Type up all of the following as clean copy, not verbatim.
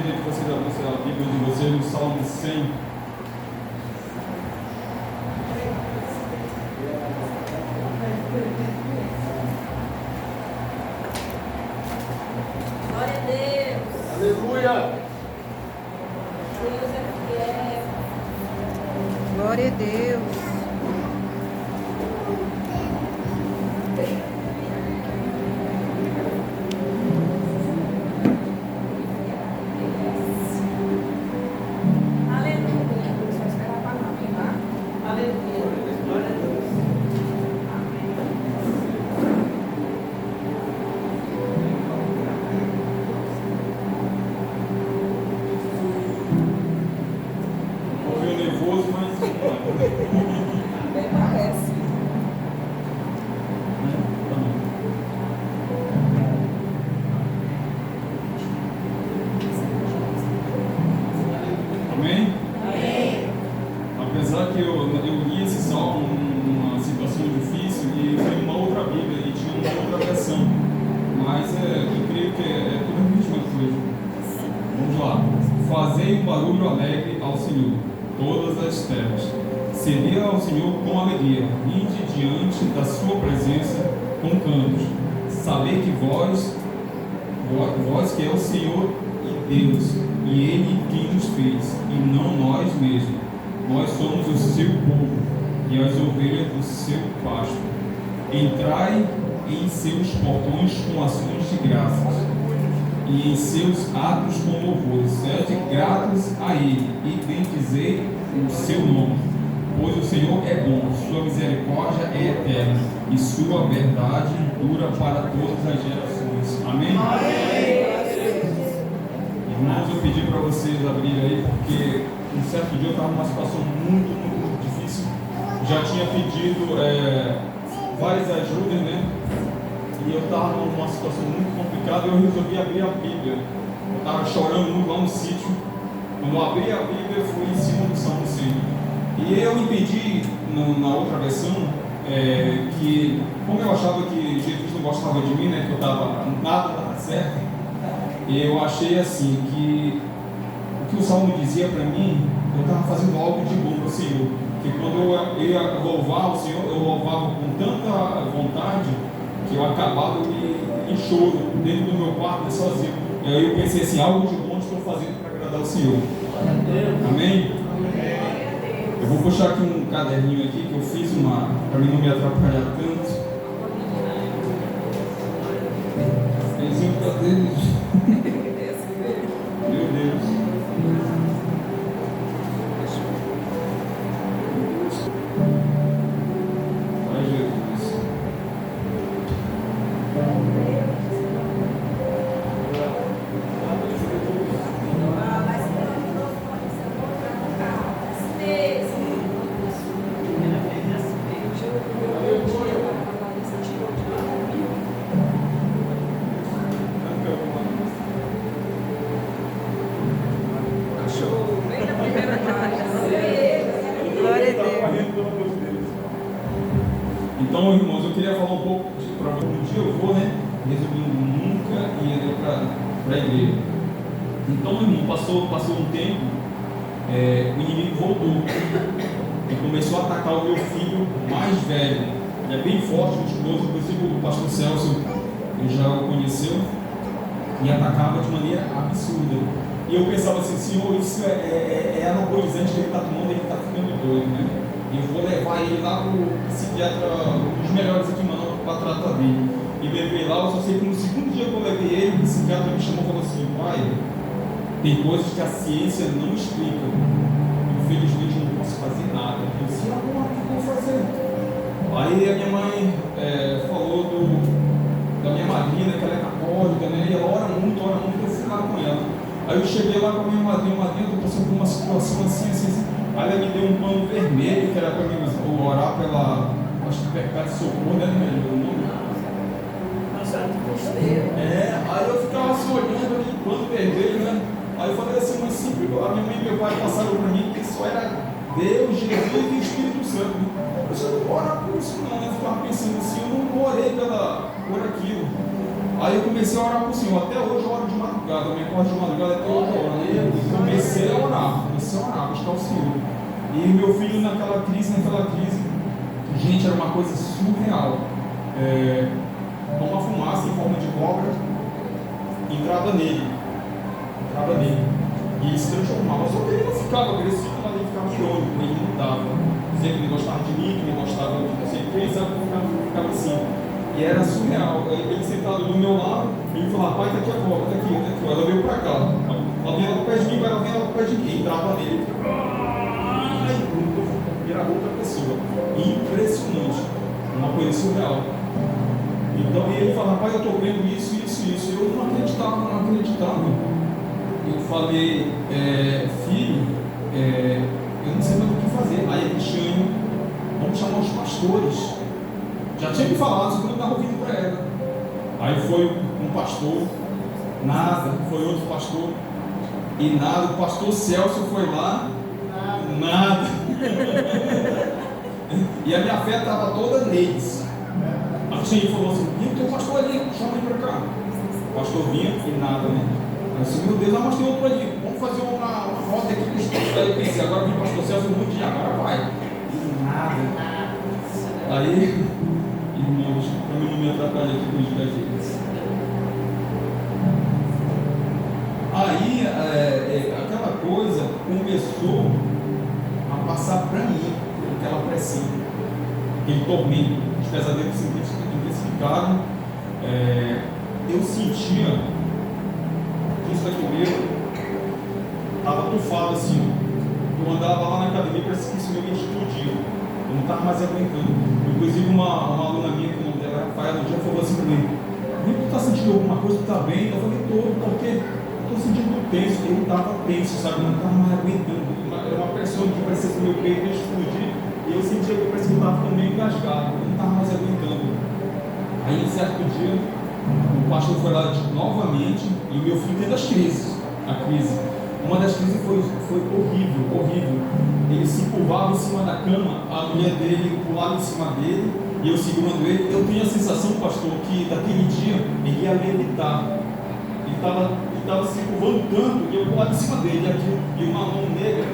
queria que vocês abrissem a Bíblia de vocês no Salmo 100. Glória a Deus. Aleluia! Deus é fiel. Glória a Deus. Aleluia. Só esperar para não vir lá. Aleluia. Glória a Deus. Um pouquinho nervoso, mas Bem parece. Amém? Amém. Apesar que eu li esse salmo numa situação difícil e foi uma outra Bíblia e tinha uma outra versão, mas eu creio que é tudo a mesma coisa. Vamos lá. Fazei um barulho alegre ao Senhor, todas as terras. Cedei ao Senhor com alegria, vinde diante da sua presença com cantos. Sabei que vós que é o Senhor e Deus, e Ele quem nos fez, e não nós mesmos. Nós somos o seu povo e as ovelhas do seu pasto. Entrai em seus portões com ações de graças, e em seus atos com louvores. Sede gratos a Ele, e bendizei o seu nome. Pois o Senhor é bom, sua misericórdia é eterna, e sua verdade dura para todas as gerações. Amém? Irmãos, eu pedi para vocês abrirem aí, porque um certo dia eu estava numa situação muito difícil. Já tinha pedido várias ajudas, né? E eu estava numa situação muito complicada e eu resolvi abrir a Bíblia. Eu estava chorando muito lá no sítio. Quando eu abri a Bíblia, eu fui em cima do Salmo 100. E eu entendi na outra versão que, como eu achava que Jesus não gostava de mim, né? Que eu estava nada certo. E eu achei assim que o que o Salmo dizia para mim, eu estava fazendo algo de bom para o Senhor. Que quando eu ia louvar o Senhor, eu louvava com tanta vontade que eu acabava em choro dentro do meu quarto, sozinho. E aí eu pensei assim, algo de bom estou fazendo para agradar o Senhor. Amém? Eu vou puxar aqui um caderninho aqui que eu fiz para mim não me atrapalhar tanto. Desenho para Deus. Meu Deus. Vai, Jesus. Então, irmãos, eu queria falar um pouco para um dia eu vou, né? Resumindo, nunca ia para a igreja. Então, irmão, passou um tempo, o inimigo voltou e começou a atacar o meu filho mais velho. Ele é bem forte, musculoso, inclusive o pastor Celso, ele já o conheceu, e atacava de maneira absurda. E eu pensava assim, Senhor, isso é anabolizante que ele está tomando, ele está ficando doido, né? Eu vou levar ele lá para o psiquiatra, um dos melhores aqui em Manaus, para tratar dele. E levei lá, eu só sei que no segundo dia que eu levei ele, o psiquiatra me chamou e falou assim, pai, tem coisas que a ciência não explica. Infelizmente eu não posso fazer nada. Eu disse, agora o que eu vou fazer? Aí a minha mãe falou da minha madrinha, que ela é católica, né? E ela ora muito, eu fui lá com ela. Aí eu cheguei lá com a minha madrinha, eu tô passando por uma situação assim. Aí ela me deu um pano vermelho, que era para mim orar pela, acho que pecado de socorro, né? O nome? Aí eu ficava assim olhando aquele pano vermelho, né? Aí eu falei assim, mas sempre a minha mãe e meu pai passaram para mim que só era Deus, Jesus e Espírito Santo. Eu disse, eu não vou orar por isso não, né? Eu ficava pensando assim, eu não orei por aquilo. Aí eu comecei a orar para o Senhor, até hoje eu oro de madrugada, eu me acordo de madrugada até 8 horas, comecei a orar, buscar o Senhor. E meu filho naquela crise, gente, era uma coisa surreal. Uma fumaça em forma de cobra entrava nele. E ele se transformava. Só que ele não ficava agressivo, mas ele ficava irônico, ele mudava. Dizia que ele gostava de mim, que ele gostava de você, ele sabe que ficava assim. E era surreal. Ele sentado do meu lado, ele falava: pai, tá aqui a cobra, tá aqui. Ela veio pra cá. Ela vinha lá pro pé de mim, ela vinha lá pro pé de mim. Entrava nele. Virava outra pessoa. Impressionante. Uma coisa surreal. Então ele falava: pai, eu tô vendo isso. Eu não acreditava. Eu falei: filho, eu não sei mais o que fazer. Aí a Cristiane, vamos chamar os pastores. Já tinha me falado, só que eu não estava ouvindo para ela. Aí foi um pastor, nada. Foi outro pastor, e nada. O pastor Celso foi lá, nada. E a minha fé estava toda neles. A Cristiane falou assim: tem um pastor ali, chama ele para cá. O pastor vinha e nada, né? Eu disse: meu Deus, mas tem outro ali. Vamos fazer uma roda aqui com os pastos. Aí eu pensei: agora vem o pastor Celso muito dia, agora vai. E nada. Aí, irmãos, para mim não me atrapalhar aqui com os gatilhos. Aí, aquela coisa começou a passar para mim, aquela pressão, aquele tormento, os pesadelos se intensificaram. Eu sentia que isso aqui mesmo estava tufado assim. Eu andava lá na academia, parecia que isso meu ia explodir. Eu não estava mais aguentando. Inclusive uma aluna minha, que o nome dela era Rafaela, um dia falou assim para mim: tu está sentindo alguma coisa? Tu está bem? Eu falei: porque eu estou sentindo tenso. Ele estava tenso, sabe? Eu não estava mais aguentando. Era uma pressão que parecia que meu peito ia explodir. E eu sentia que parecia que eu estava ficando meio engasgado. Eu não estava mais aguentando. Aí, em certo dia, o pastor foi lá novamente, e o meu filho teve a crise. Uma das crises foi horrível. Ele se curvava em cima da cama, a mulher dele pulava em cima dele, e eu segurando ele. Eu tenho a sensação, pastor, que daquele dia ele ia levitar. Ele estava se curvando tanto, e eu pulava em cima dele, e uma mão negra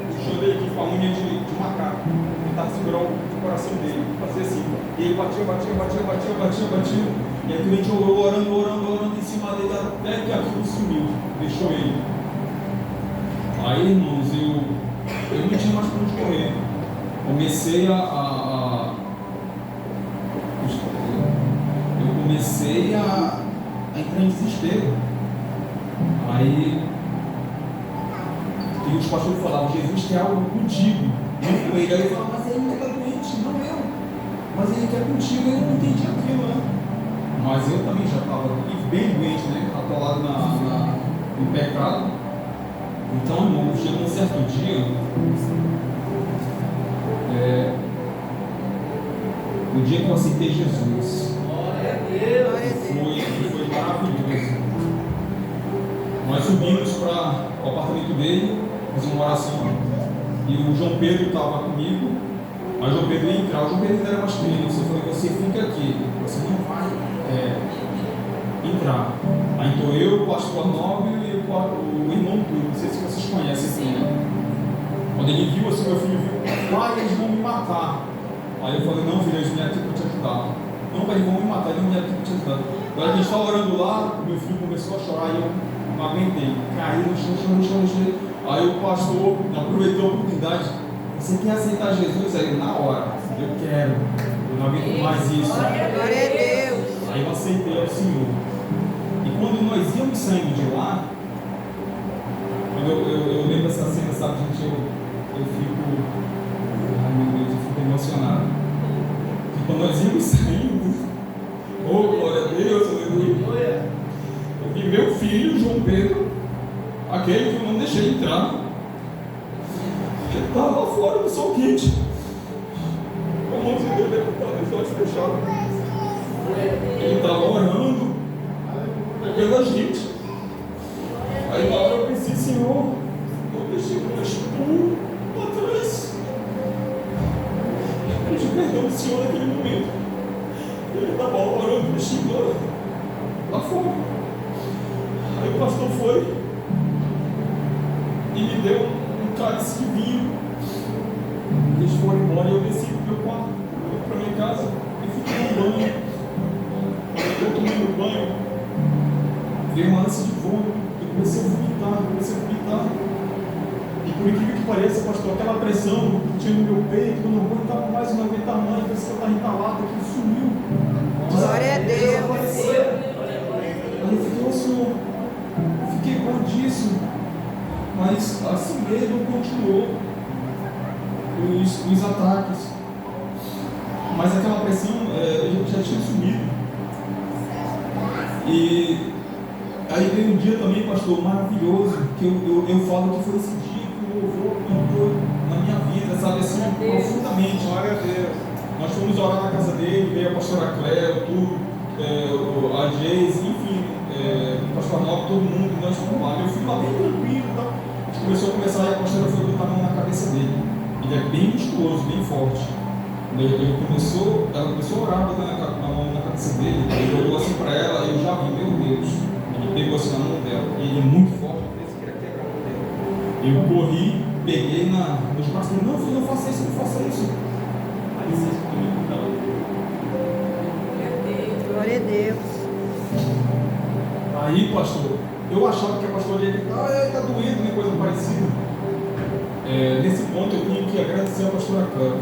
puxando ele aqui com a unha de macaco. Ele estava segurando o coração dele, fazia assim. E ele batia. E aquele gente orando em cima dele, até que aquilo sumiu, deixou ele. Aí, irmãos, eu não tinha mais para onde correr. Comecei a entrar em desespero. Aí, e os pastores falavam: Jesus quer algo contigo, não com ele. Aí eu falava: mas ele não está doente, não eu. Mas ele quer contigo. Eu não entendi aquilo, né? Mas eu também já estava bem doente, né? Atolado no pecado. Então, irmão, chegou um certo dia, o dia que eu aceitei Jesus. Glória a Deus. Foi maravilhoso. Nós subimos para o apartamento dele, fizemos uma oração, e o João Pedro estava comigo. Mas o João Pedro ia entrar. O João Pedro era mais criança. Eu falei: você fica aqui, você não vai entrar. Aí então eu, o pastor Nóbio e o irmão Túlio, não sei se vocês conhecem esse nome. Quando ele viu assim, meu filho viu: pai, eles vão me matar. Aí eu falei: não, filho, eles vieram aqui para te ajudar. Não, pai, eles vão me matar, eles vieram aqui para te ajudar. Agora a gente estava orando lá, meu filho começou a chorar e eu não aguentei. Caí no chão. Aí o pastor aproveitou a oportunidade: você quer aceitar Jesus? Aí na hora: eu quero, eu não aguento mais isso. Glória a Deus. Aí eu aceitei ao Senhor. E quando nós íamos saindo de lá, eu lembro dessa cena, sabe, gente, eu fico, ai meu Deus, eu fico emocionado. E quando nós íamos saindo, oh glória a Deus, aleluia, eu vi meu filho, João Pedro, aquele que eu não deixei entrar, ele estava lá fora no sol quente, com a mãozinha dele levantada, os olhos fechados. Ele estava orando pela gente. Aí na hora eu pensei: Senhor, eu deixei o meu espinho para trás. Eu pedi perdão do Senhor naquele momento. Ele estava orando, me xingando lá fora. Aí o pastor foi e deu um cálice de vinho. Eles foram embora e eu desci pro meu quarto, para minha casa, e fui tomar um banho. Quando eu tomei meu banho, veio uma ânsia de vômito. Eu comecei a vomitar. E por incrível que pareça, pastor, aquela pressão que tinha no meu peito, eu não aguentava mais, eu não aguentava mais, parecia que eu estava entalado, aquilo sumiu. Glória a Deus. Desapareceu. Aí eu fiquei, ô Senhor, eu fiquei gordíssimo. Mas assim mesmo continuou os ataques. Mas aquela pressão já tinha sumido. E aí veio um dia também, pastor, maravilhoso, que eu falo que foi esse dia que o louvor entrou na minha vida, sabe, assim, profundamente. Glória a Deus. Nós fomos orar na casa dele, veio a pastora Cléo, a Geise, enfim, o pastor Arnaldo, todo mundo, nós fomos lá. Eu fui lá bem tranquilo, tá? A gente começou a conversar e a pastora foi botar a mão na cabeça dele. Ele é bem musculoso, bem forte. Ela começou a orar, botando a mão na cabeça dele. Ele olhou assim para ela, eu já vi, meu Deus. Ele pegou assim na mão dela. Ele é muito forte, eu pensei que ele queria quebrar a mão dela. Eu corri, peguei nos braços e falei, não, filho, não faça isso, não faça isso. Aí ele disse comigo, não. Glória a Deus. Aí, pastor, eu achava que a pastora ia gritar, está doendo, né, coisa parecida. Nesse ponto eu tenho que agradecer a pastora Clara.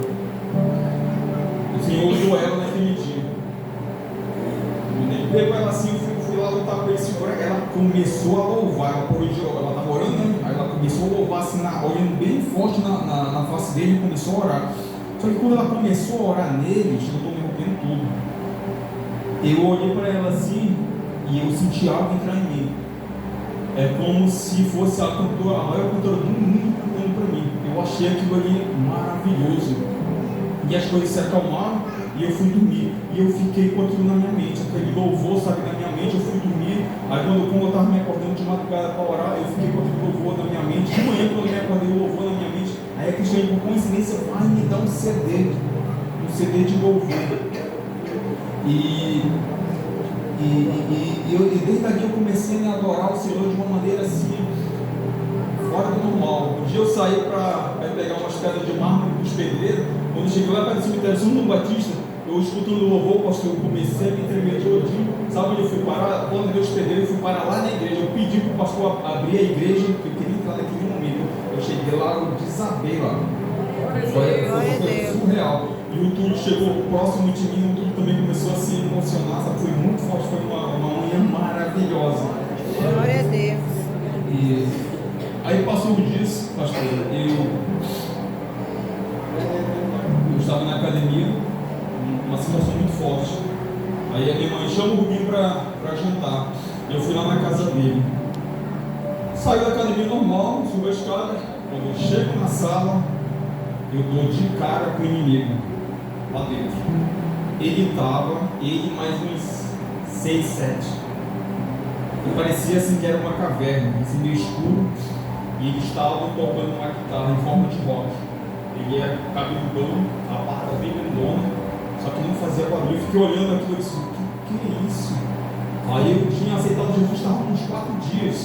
O Senhor usou ela naquele dia. Ele pegou ela assim, eu fui lá lutar com ele, segura. Ela começou a louvar, ela estava orando, né? Aí ela começou a louvar assim, olhando bem forte na face dele e começou a orar. Só que quando ela começou a orar nele, eu estou me rompendo tudo. Eu olhei para ela assim e eu senti algo entrar em mim. É como se fosse a maior cantora do mundo cantando para mim. Eu achei aquilo ali maravilhoso. E as coisas se acalmaram e eu fui dormir. E eu fiquei com aquilo na minha mente, aquele louvor, sabe, na minha mente. Eu fui dormir. Aí quando eu estava me acordando de madrugada para orar, eu fiquei com aquele louvor na minha mente. De manhã, quando eu me acordei, o louvor na minha mente. Aí a Cristiane, por coincidência, vai me dar um CD de louvor. E desde aqui eu comecei a adorar o Senhor de uma maneira assim, fora do normal. Um dia eu saí para pegar umas pedras de mármore dos pedreiros. Quando eu cheguei lá para o cemitério São João Batista, eu escutando o louvor, pastor, eu comecei a me tremer todinho. Sabe onde eu fui parar? Quando eu pedreiros, eu fui parar lá na igreja. Eu pedi para o pastor abrir a igreja, porque eu queria entrar naquele momento. Eu cheguei lá, eu desabei lá. Foi surreal. E o Túlio chegou próximo de mim, o Túlio também começou a se emocionar, sabe? Foi muito forte, foi uma manhã maravilhosa. Glória a Deus. E aí passou o dia, pastor, eu estava na academia, uma situação muito forte. Aí a minha mãe chama o Rubinho para jantar. Eu fui lá na casa dele. Saí da academia normal, subi a escada. Quando eu chego na sala, eu dou de cara com o inimigo lá dentro. Ele mais uns 6, 7. E parecia assim que era uma caverna, assim meio escuro. E eles estavam tocando uma guitarra em forma de rock. Ele é cabeludão, a barba bem grandona, só que não fazia barulho. Eu fiquei olhando aquilo e disse, que é isso? Aí eu tinha aceitado Jesus, estava uns 4 dias.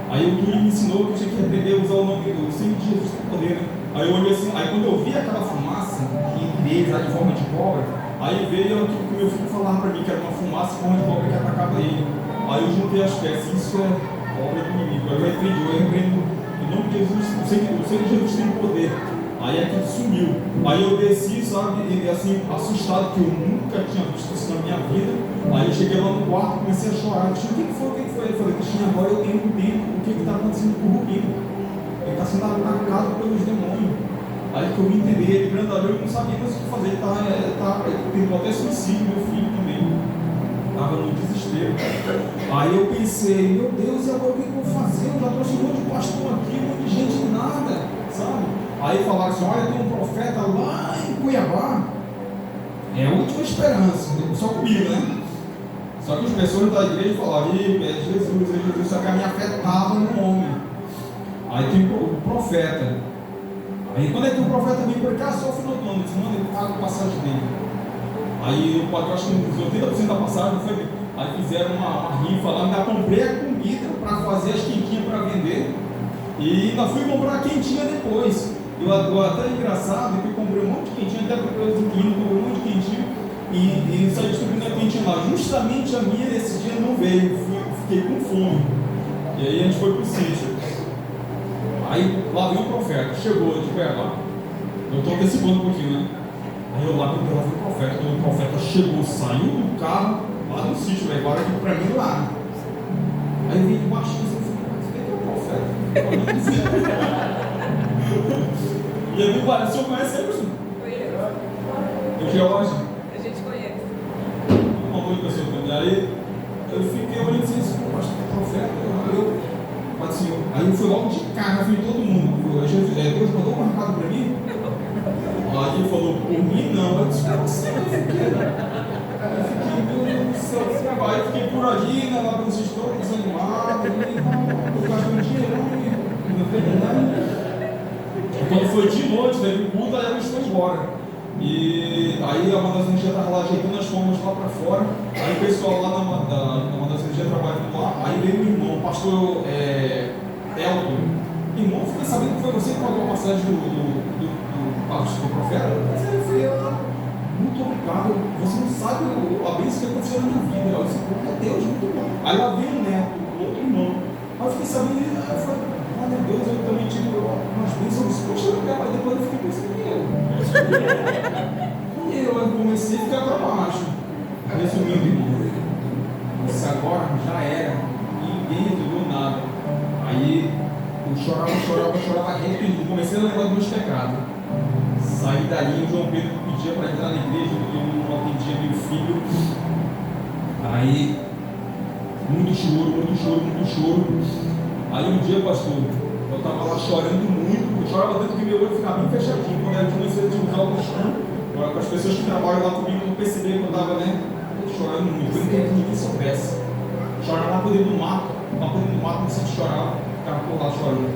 Aí o Túlio me ensinou que eu tinha que aprender a usar o nome do Senhor de Jesus para poder, né? Aí eu olhei assim, aí quando eu vi aquela fumaça entre eles, lá de forma de cobra, aí veio aquilo que meu filho falava para mim, que era uma fumaça em forma de cobra que atacava ele. Aí eu juntei as peças, isso é obra do inimigo. Aí eu repreendo em nome de Jesus, o Senhor de Jesus tem poder. Aí aquilo sumiu. Aí eu desci, sabe, e assim, assustado, que eu nunca tinha visto isso na minha vida. Aí eu cheguei lá no quarto, comecei a chorar. Eu disse, o que foi? Eu falei, Cristina, agora eu entendo o que está acontecendo com o Rubinho. Ele está sendo atacado pelos demônios. Aí que eu me entendi, ele grandalhou, eu não sabia mais o que fazer. Ele tentou até suicídio, meu filho também. Estava no desespero. Aí eu pensei, meu Deus, e agora o que eu vou fazer? Eu já trouxe um monte de pastor aqui, um monte de gente nada, sabe? Aí falaram assim, olha, tem um profeta lá em Cuiabá. É a última esperança, só comigo, né? Só que as pessoas da igreja falaram, é Jesus, só que a minha fé estava no homem. Aí tem o profeta. Aí quando é que o profeta vem para cá, só o final do ano, mano, ele paga a passagem dele. Aí o patrão acho que não usou 80% da passagem, não foi? Aí fizeram uma rifa lá, ainda comprei a comida para fazer as quentinhas para vender. E ainda fui comprar quentinha depois. Eu até engraçado que eu comprei um monte de quentinha, até comprei os inquilinos, comprei um monte de quentinha e saí distribuindo a quentinha lá. Justamente a minha nesse dia não veio, fiquei com fome. E aí a gente foi pro sítio. Aí lá veio o profeta, chegou de pé lá. Eu estou antecipando um pouquinho, né? Aí eu lá vi o profeta, quando o profeta chegou, saiu do carro, lá no sítio, velho, agora aqui pra mim lá. Aí eu vim embaixo e falei, mas quem é o profeta? E eu vi, o senhor conhece ele, professor? Conheço. O George? A gente conhece. Uma boa pessoa também. Aí eu fiquei olhando assim, pastor, profeta, aí eu fui logo de cara, vi todo mundo. Deus mandou um recado para mim. Aí ele falou, por mim não. Eu disse, você, eu fiquei, meu Deus do céu, que trabalho. Eu fiquei por ali, né, lá para vocês todos desanimados, eu gastando dinheiro, não veio nada. Quando foi de noite, teve um culto, aí a gente foi embora. E aí a Mandação Energia estava lá ajeitando as formas lá para fora. Aí o pessoal lá na Mandação Energia trabalhando lá. Aí veio o irmão, o pastor Elton. Irmão, fiquei sabendo que foi você que pagou a passagem do profeta? Mas aí eu falei, muito obrigado. Você não sabe a bênção que aconteceu na minha vida. Eu disse, é Deus, muito bom. Aí lá veio o neto, o outro irmão. Aí eu fiquei sabendo, aí eu falei, meu Deus, eu também tive umas bênçãos. Poxa, mas depois eu fiquei pensando, e eu comecei a ficar para baixo. Resumindo, irmão, isso agora já era, ninguém entendeu nada. Aí eu chorava repetindo. Comecei a lembrar dos meus pecados. Saí dali, o João Pedro pedia para entrar na igreja, eu não atendia meu filho. Aí, muito choro. Aí um dia, pastor, eu estava lá chorando muito. Eu chorava tanto que meu olho ficava bem fechadinho. Quando eu comecei a usar o chão, para as pessoas que trabalham lá comigo não perceberam que eu estava, chorando muito. Eu não queria que ninguém soubesse. Chorava lá por dentro do mato, não sei se chorava, ficava por lá chorando.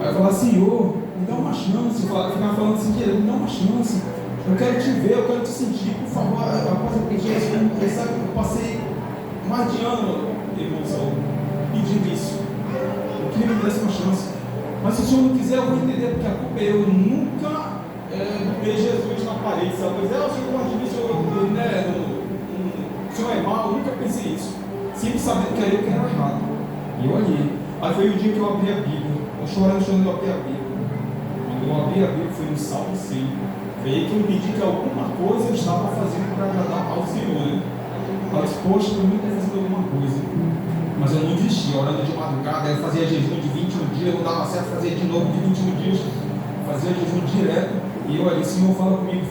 Aí eu falava, Senhor, me dá uma chance. Eu ficava falando assim, me dá uma chance. Eu quero te ver, eu quero te sentir, por favor. Após eu pedir isso, sabe, eu passei mais de ano, irmão, pedindo isso. Eu queria me desse uma chance. Mas se o Senhor não quiser, eu vou entender, porque a culpa é eu. Nunca ver Jesus na parede, sabe? Pois o Senhor pode dizer, o Senhor é mau, eu nunca pensei isso. Sempre sabendo que era eu que era errado. E eu olhei. Aí foi o dia que eu abri a Bíblia. Eu chorando, eu abri a Bíblia. Quando eu abri a Bíblia, foi no Salmo 100. Foi aí que eu entendi que alguma coisa eu estava fazendo para agradar ao Senhor, né? Eu disse, poxa, eu nunca fazendo alguma coisa. Mas eu não desistia, orando de madrugada, eu fazia jejum de 21 dias, não dava certo, fazia de novo de 21 dias, fazia jejum direto, e eu ali, Senhor, fala comigo,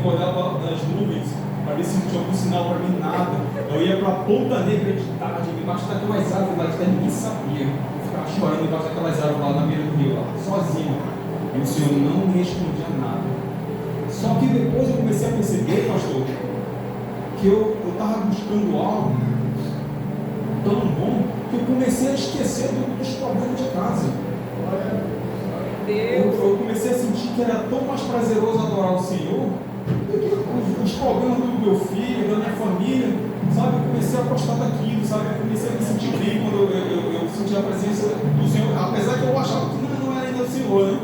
olhava nas nuvens, para ver se não tinha algum sinal para mim, nada. Eu ia para a Ponta Negra de tarde, embaixo daquelas árvores lá, que ninguém sabia. Eu ficava chorando embaixo daquelas árvores lá na beira do rio, lá, sozinho. E o Senhor não me respondia nada. Só que depois eu comecei a perceber, pastor, que eu estava buscando algo tão bom que eu comecei a esquecer dos problemas de casa. Eu comecei a sentir que era tão mais prazeroso adorar o Senhor do que os problemas do meu filho, da minha família, sabe? Eu comecei a gostar daquilo, sabe? Eu comecei a me sentir bem quando eu senti a presença do Senhor, apesar que eu achava que não era ainda o Senhor, né?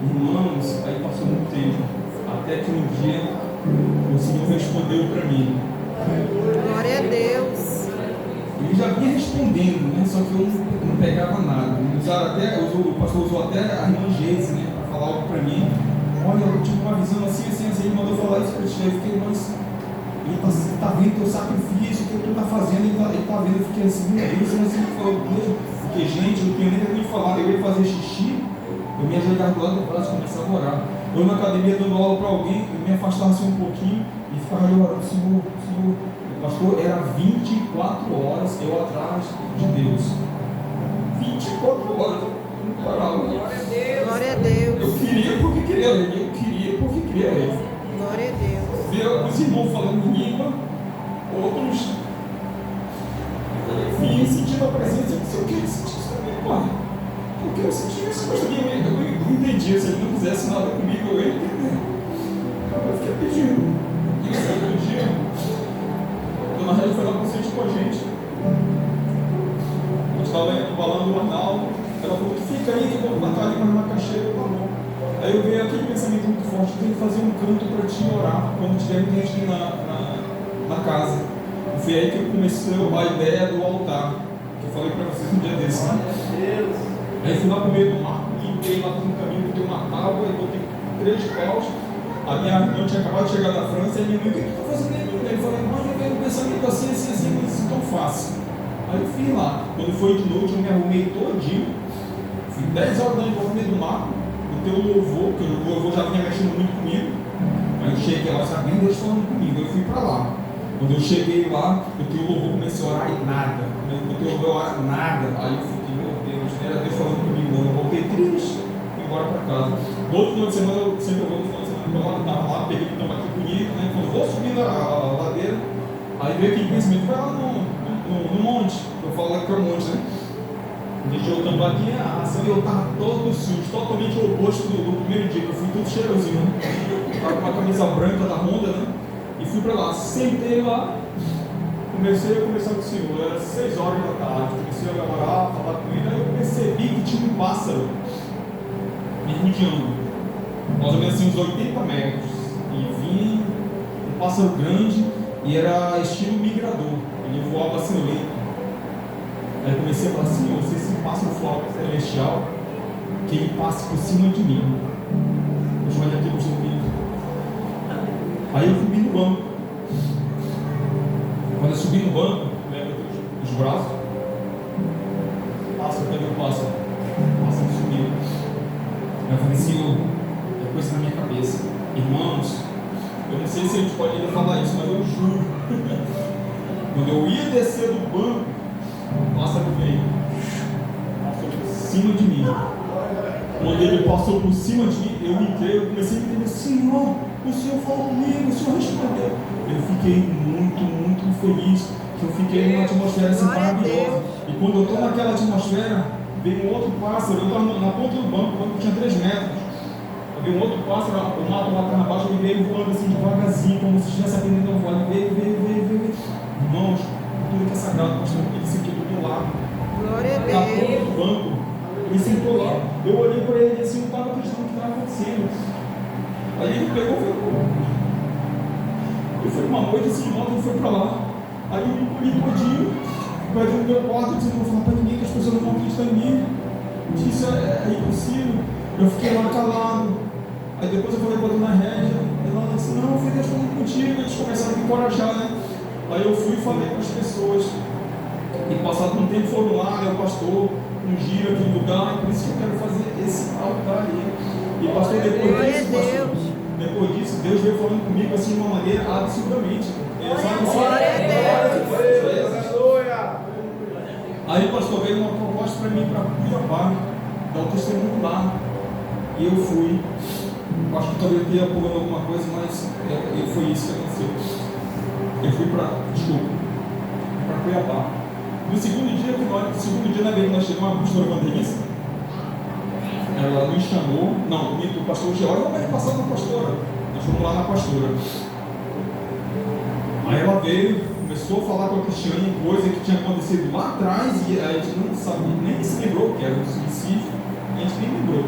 Irmãos, aí passou muito tempo, até que um dia o Senhor respondeu para mim. Glória a Deus. Ele já vinha respondendo, né? Só que eu não pegava nada. O pastor usou até a irmã Geise, né? Para falar algo para mim. Olha, eu tive uma visão assim. Ele mandou falar isso para ti. Eu fiquei, mas ele está vendo teu sacrifício, o que tu está fazendo, ele está vendo. Eu fiquei assim, meu Deus, ele falou mesmo. Porque, gente, eu não tenho nem o que falar. Eu ia fazer xixi, eu me ajoelhava do lado do braço e começava a orar. Eu na academia dando aula para alguém, eu me afastava assim um pouquinho e ficava orando, Senhor. Pastor, era 24 horas eu atrás de Deus. 24 horas. Não parava. Glória a Deus. Eu queria porque queria ler. Glória a Deus. Ver os irmãos falando em língua, outros vinham sentindo a presença. Eu disse, eu quero sentir isso também, pai. Eu quero sentir isso. Mas eu não entendia. Se ele não fizesse nada comigo, eu ia entender. Eu fiquei pedindo. E no segundo dia, na realidade foi lá para o sítio com a gente. Eu estava embalando o Arnaldo, ela Ela falou, fica aí que eu vou botar ali na caixeira, tá bom. Aí eu veio aquele pensamento muito forte, tem que fazer um canto para te orar quando tiver muita gente na casa. E foi aí que eu comecei a ideia do altar, que eu falei para vocês um dia desse. Né? Aí fui lá pro meio do mar, limpei lá no caminho, botei uma tábua e botei 3 paus. A minha irmã tinha acabado de chegar da França, e a minha mãe, o que eu estou fazendo aí? Eu falei, mãe, eu tenho um pensamento assim, mas isso tão fácil. Aí eu fui lá, quando foi de noite eu me arrumei todinho, fui 10 horas da noite no meio do mar, botei o louvor, porque o louvor já vinha mexendo muito comigo. Aí eu cheguei lá, sabendo Deus falando comigo, eu fui para lá. Quando eu cheguei lá, botei o louvor, comecei a orar e nada. Eu botei o louvor, orar nada. Aí eu fiquei, meu Deus, não era Deus falando comigo, não. Eu voltei triste, fui embora para casa. No outro final de semana, eu sempre vou no final de semana, eu estava lá, peguei um tambaqui bonito, né? Quando eu vou subir a ladeira, aí veio aquele pensamento, vai lá no monte. Eu falo lá que é o monte, né? Deixei o tambaqui, a ação, e eu estava todo sujo, totalmente o oposto do primeiro dia, que eu fui todo cheirosinho, né? Estava com uma camisa branca da Honda, né? E fui para lá, sentei lá, comecei a conversar com o Senhor, era 6 horas da tarde, comecei a orar, falar com ele, aí eu percebi que tinha um pássaro me rodeando, mais ou menos assim uns 80 metros, e vinha um pássaro grande, e era estilo migrador, ele voava assim lento. Aí eu comecei a falar, Senhor, se esse pássaro for celestial, que ele passe por cima de mim. Deixa eu olhar aqui para o seu filho. Aí eu subi no banco. Quando eu subi no banco, lembra os braços? Pássaro, cadê o pássaro? O pássaro subiu. Aí eu falei, Senhor, é coisa na minha cabeça. Irmãos, eu não sei se a gente pode ainda falar isso, mas eu juro. Quando eu ia descer do banco, o pássaro veio, passou por cima de mim. Quando ele passou por cima de mim, eu entrei, eu comecei a entender, Senhor, o Senhor falou comigo, o Senhor respondeu. Eu fiquei muito feliz, que eu fiquei numa atmosfera assim maravilhosa. E quando eu estou naquela atmosfera, veio um outro pássaro, eu estava na ponta do banco, o banco tinha 3 metros. Veio um outro pássaro, o mato lá para baixo, ele veio voando assim devagarzinho, como se estivesse aprendendo a voar. Ele veio. Irmãos, tudo que é sagrado, pastor, ele sentou do lado. Glória a Na ponta Deus. do banco, ele sentou lá. Eu olhei para ele assim, não estava acreditando o que estava acontecendo. Aí ele pegou e foi. Eu fui uma noite assim, de volta, ele foi para lá. Aí eu me encolhi todinho, perto do meu quarto, dizendo, não vou falar para ninguém, que as pessoas não vão acreditar em mim. Isso é impossível. Eu fiquei lá calado. Aí depois eu falei para a dona Régia, ela disse, não, foi Deus falando contigo. Eles começaram a me encorajar, né? Aí eu fui e falei para as pessoas. E passado um tempo foram lá, né, o pastor ungiu aquele lugar, e por isso que eu quero fazer esse altar ali. E pastor, depois disso, Deus veio falando comigo assim de uma maneira absurdamente. Aí o pastor veio uma proposta para mim, para Cuiabá, dar o testemunho lá. E eu fui. Acho que talvez eu tenha pulando alguma coisa, mas foi isso que aconteceu. Eu fui para Cuiabá. No segundo dia na vez que nós chegamos, a pastora Vanderlissa, ela nos chamou, o pastor George, vai passar com a pastora. Nós fomos lá na pastora. Aí ela veio, começou a falar com a Cristiane, coisa que tinha acontecido lá atrás, e a gente não sabia, nem se lembrou que era um suicídio, a gente nem lembrou.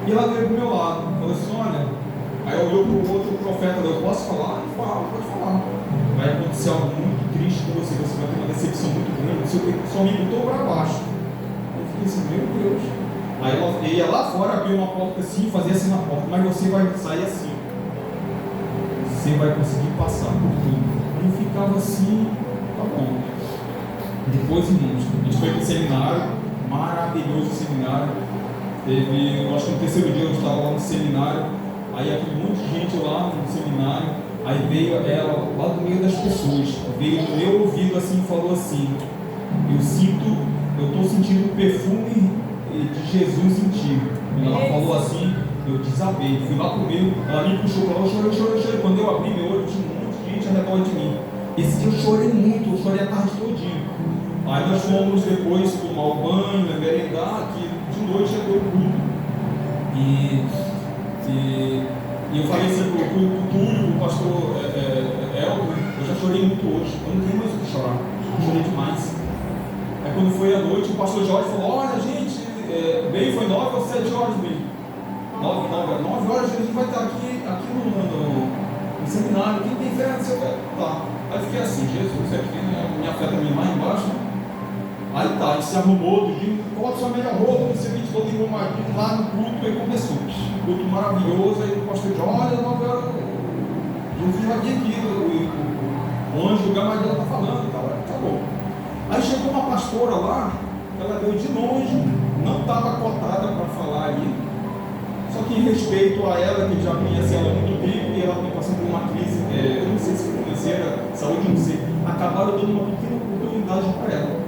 E ela veio do meu lado, falou assim, olha, aí olhou para o outro profeta, eu posso falar? Ele falou, pode falar. Vai acontecer algo muito triste com você vai ter uma decepção muito grande, seu amigo botou para baixo. Eu fiquei assim, meu Deus. Aí ela ia lá fora, abriu uma porta assim, fazia assim na porta, mas você vai sair assim. Você vai conseguir passar por tudo. E ficava assim, tá bom. Depois, irmãos, a gente foi para o seminário, maravilhoso seminário. Teve, acho que no terceiro dia eu estava lá no seminário, aí aquele monte de gente lá no seminário, aí veio ela lá do meio das pessoas, veio no meu ouvido assim e falou assim, eu estou sentindo o perfume de Jesus em ti. Quando ela falou assim, eu desabei, fui lá pro meio, ela me puxou para lá, eu chorei. Quando eu abri meu olho, tinha um monte de gente ao redor de mim. Esse dia eu chorei muito, eu chorei a tarde todinha. Aí nós fomos depois tomar o banho, merendar, que de noite já deu culto. E eu falei assim pro Túlio, pro pastor Elton, eu já chorei muito hoje, eu não tenho mais o que chorar, eu chorei demais. Aí quando foi à noite, o pastor Jorge falou, olha gente, aí foi 9 ou 7 horas mesmo. 9 horas a gente vai estar aqui no seminário. Quem tem fé, não sei o que. Tá. Aí fiquei assim, Jesus, aqui, né? Minha fé também lá embaixo. Né? Aí tá, a gente se arrumou, coloca sua melhor roupa, não sei o que, todo engomadinho lá no culto, aí começou. Culto maravilhoso, aí o pastor diz, olha, Jesus vai vir aqui, o anjo, o Gamaliel está falando, tá bom. Aí chegou uma pastora lá, ela veio de longe, não estava cotada para falar ali, só que em respeito a ela, que já conhece ela há muito tempo, e ela tem passando por uma crise, eu não sei se financeira, saúde, não sei, acabaram dando uma pequena oportunidade para ela.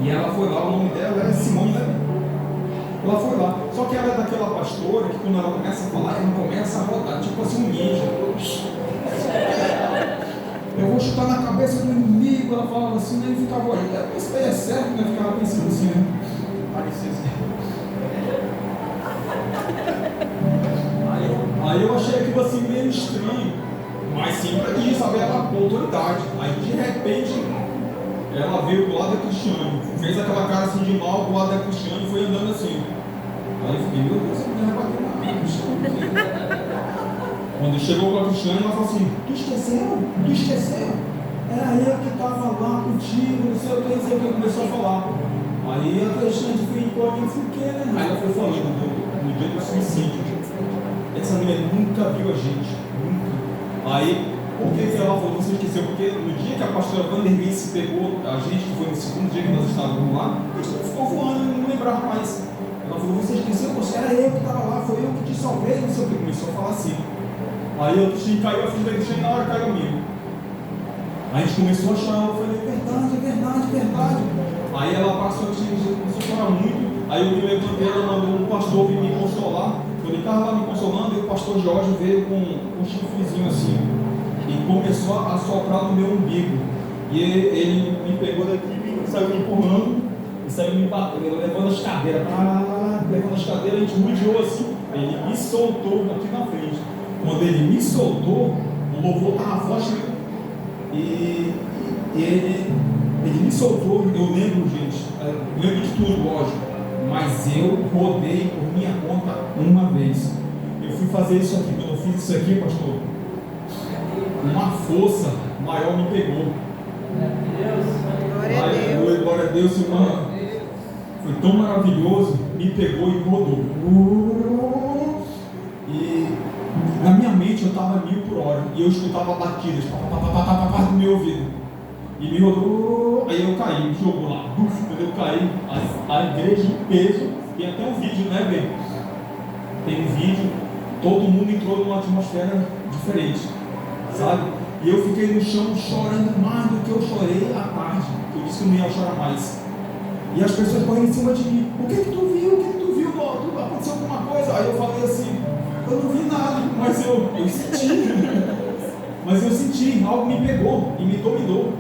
E ela foi lá, o nome dela é Simone Levi. Ela foi lá, só que ela é daquela pastora que quando ela começa a falar, ela começa a rodar, tipo assim um ninja. Eu vou chutar na cabeça do inimigo, ela falava assim, né? E ficava olhando, isso daí é certo, né? Ficava pensando assim, né? Parecia assim. Aí eu achei aquilo assim meio estranho, mas sim para quem saber ela com autoridade. Aí de repente ela veio do lado da Cristiane, fez aquela cara assim de mal do lado da Cristiane e foi andando assim. Aí eu fiquei, meu Deus, essa mulher vai bater na Cristiane. Quando chegou com a Cristiane, ela falou assim, tu esqueceu? Era eu que estava lá contigo, não sei o que, começou a falar. Aí a Cristiane ficou ali, não sei o que, né? Aí ela foi falando no dia do suicídio. Essa mulher nunca viu a gente, nunca. Aí, por que ela falou, você esqueceu? Porque no dia que a pastora Vanderlei se pegou a gente, que foi no segundo dia que nós estávamos lá, a gente ficou voando e não lembrava mais. Ela falou, você esqueceu? Você era eu que estava lá, foi eu que te salvei, não sei o que. Começou a falar assim. Aí eu caiu a filha da Cristiane, na hora caiu a minha. Aí a gente começou a chorar, eu falei, verdade. Aí ela passou, a gente começou a chorar muito. Aí eu me levantei, ela mandou um pastor vir me consolar. Quando ele estava lá me consolando, e o pastor Jorge veio com um chifrezinho assim. E começou a soprar no meu umbigo. E ele me pegou daqui e saiu me empurrando. E saiu me batendo, levando as cadeiras. Levando as cadeiras, a gente rodeou assim. Ele me soltou aqui na frente. Quando ele me soltou, o louvor estava forte. E ele me soltou. Eu lembro, gente. Eu lembro de tudo, lógico. Mas eu rodei por minha conta uma vez. Eu fui fazer isso aqui. Quando eu fiz isso aqui, pastor, uma força maior me pegou. Glória a Deus, irmã. Foi tão maravilhoso, me pegou e rodou. E na minha mente eu estava 1000 por hora. E eu escutava batidas no meu ouvido. E me rodou. Aí eu caí, me jogou lá. Quando eu caí, a igreja em peso. Tem até um vídeo, né, bem? Tem um vídeo. Todo mundo entrou numa atmosfera diferente, sabe? E eu fiquei no chão chorando mais do que eu chorei à tarde. Eu disse que eu não ia chorar mais. E as pessoas correndo em cima de mim. O que tu viu? Aconteceu alguma coisa? Aí eu falei assim, eu não vi nada, mas eu senti. Mas eu senti, algo me pegou e me dominou.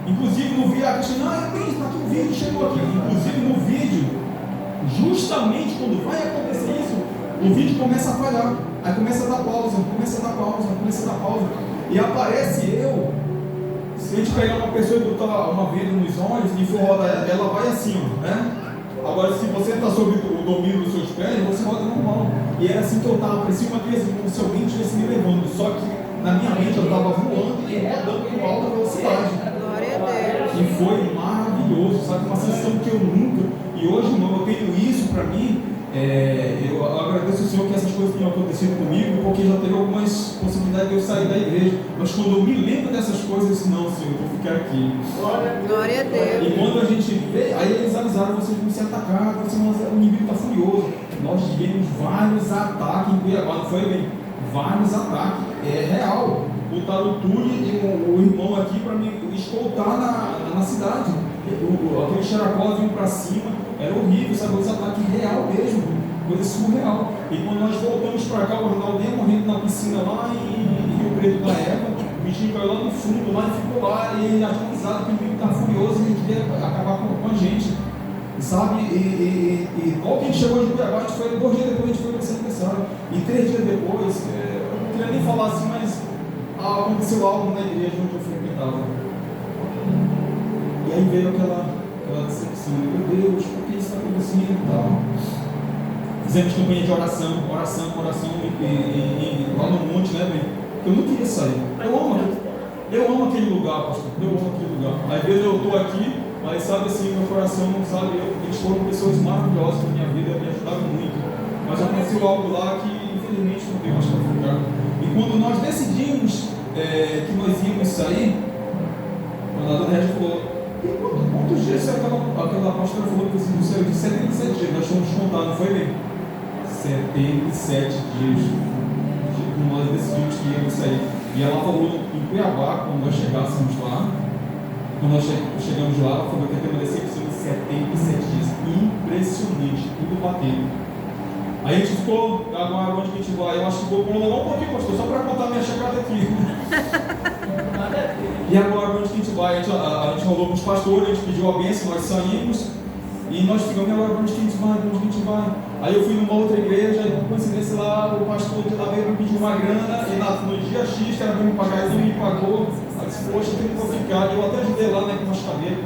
Inclusive no vídeo, está aqui um vídeo, chegou aqui. Inclusive no vídeo, justamente quando vai acontecer isso, o vídeo começa a falhar. Aí começa a dar pausa. E aparece eu. Se a gente pegar uma pessoa e botar uma venda nos olhos e for rodar ela vai assim, ó, né? Agora, se você está sob o domínio dos seus pés, você roda normal. E era assim que eu estava, parecia uma criança, como se alguém estivesse me levando. Só que na minha mente eu estava voando e rodando com alta velocidade. Glória a Deus. E foi maravilhoso, sabe? Uma sensação que eu nunca. E hoje, irmão, eu tenho isso para mim. Eu agradeço ao Senhor que essas coisas tenham acontecido comigo, porque já teve algumas possibilidades de eu sair da igreja. Mas quando eu me lembro dessas coisas, eu disse, não, Senhor, eu vou ficar aqui. Glória a Deus. E quando a gente vê, aí eles avisaram, vocês vão ser atacados, o inimigo está furioso. Nós tivemos vários ataques em Cuiabá, não foi bem? Vários ataques, é real. Botaram o Túlio e o irmão aqui para me escoltar na cidade. Aquele xeracó vinha para cima. Era horrível, sabe? Os ataques real mesmo, coisa surreal. E quando nós voltamos para cá, o Arnaldo ia morrendo na piscina lá em Rio Preto da Eva, o bichinho caiu lá no fundo, lá e ficou lá, e ele agonizado, que o inimigo estava furioso e ele queria acabar com a gente, sabe? E logo que a gente chegou de Cuiabá, a gente foi, 2 dias depois a gente foi para esse aniversário, e 3 dias depois, eu não queria nem falar assim, mas aconteceu algo na igreja onde eu frequentava. E aí veio aquela decepção, meu Deus, por que isso está acontecendo e tal? fizemos campanha de oração, e lá no monte, né, velho? Eu não queria sair. Eu amo aquele lugar, pastor. Eu amo aquele lugar. Às vezes eu estou aqui, mas sabe assim, meu coração não sabe. Eles foram pessoas maravilhosas na minha vida, me ajudaram muito. Mas aconteceu algo lá que infelizmente não deu mais para ficar. E quando nós decidimos que nós íamos sair, a dona Regi falou: quantos dias aquela pastora falou que você saiu? De 77 dias, nós fomos contar, não foi mesmo? 77 dias. Nós decidimos que íamos sair. E ela falou em Cuiabá, quando nós chegássemos lá, quando nós chegamos lá, ela falou que ia permanecer por 77 dias. Impressionante, tudo batendo. Aí a gente ficou, agora onde que a gente vai? Eu acho que vou prolongar um pouquinho, pastor, só para contar a minha chegada aqui. E agora onde que a gente vai? A gente falou com os pastores, a gente pediu a bênção, nós saímos e nós ficamos, agora onde que a gente vai? Onde que a gente vai? Aí eu fui numa outra igreja e por coincidência lá, o pastor de lá veio me pedir uma grana e no dia X que era para me pagar, ele não me pagou. Aí disse: poxa, tem que ficar. Eu até ajudei lá, né, com umas cadeiras.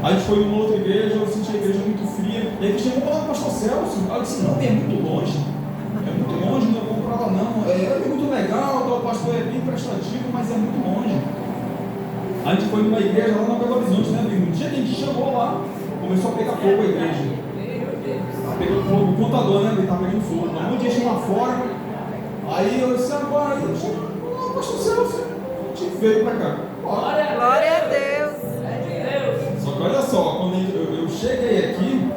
Aí a gente foi numa outra igreja, eu senti a igreja muito fria. E aí que chegou para lá, pastor Celso. Aí eu disse: não, é muito longe. É muito longe, não vou para lá não. É muito legal, o pastor é bem prestativo, mas é muito longe. Aí a gente foi numa igreja lá na Belo Horizonte, né, amigo? No dia que a gente chegou lá, começou a pegar fogo a igreja. Tá pegando fogo, o contador, né? Ele tá pegando fogo. Um dia chegou lá fora. Aí eu disse: agora, aí eu cheguei lá, pastor Celso, a gente veio pra cá. Glória a Deus. Só que olha só, quando eu cheguei aqui,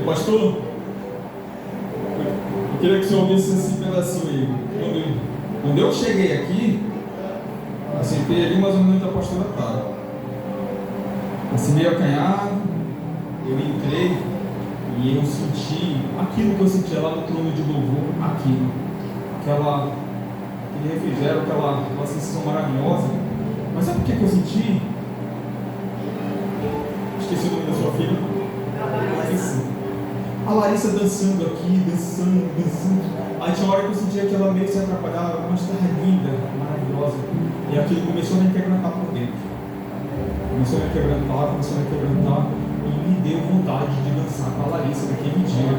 pastor, eu queria que o senhor ouvisse esse pedacinho aí. Quando eu cheguei aqui, eu sentei ali mais ou menos onde a pastora estava. Assim, meio acanhado, eu entrei e eu senti aquilo que eu sentia lá no trono de louvor, aquele refrigério, aquela sensação maravilhosa. Mas sabe o que eu senti? Esqueci o nome da sua filha. Larissa. A Larissa dançando aqui, dançando. Aí tinha uma hora que eu sentia que ela meio que se atrapalhava, mas estava linda, maravilhosa. E aquilo começou a me quebrantar por dentro. Começou a me quebrantar e me deu vontade de dançar com a Larissa naquele dia.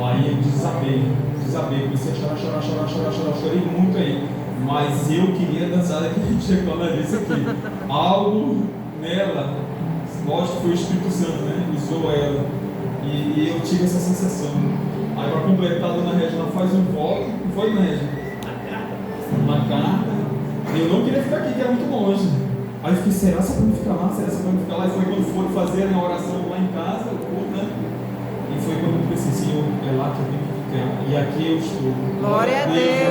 Aí eu desabei, comecei a chorar, chorei muito aí. Mas eu queria dançar daquele dia com a Larissa aqui. Algo nela, lógico que foi o Espírito Santo, né? Usou ela. E eu tive essa sensação. Aí para completar, a dona Regina faz um voto. Não foi, dona Regina? Uma carta. Eu não queria ficar aqui, que era muito longe. Aí eu fiquei: será que eu não ficar lá? Será que eu não ficar lá? E foi quando foram fazer a oração lá em casa, né? E foi quando eu pensei: Senhor, é lá que eu tenho que ficar. E aqui eu estou. Glória a Deus.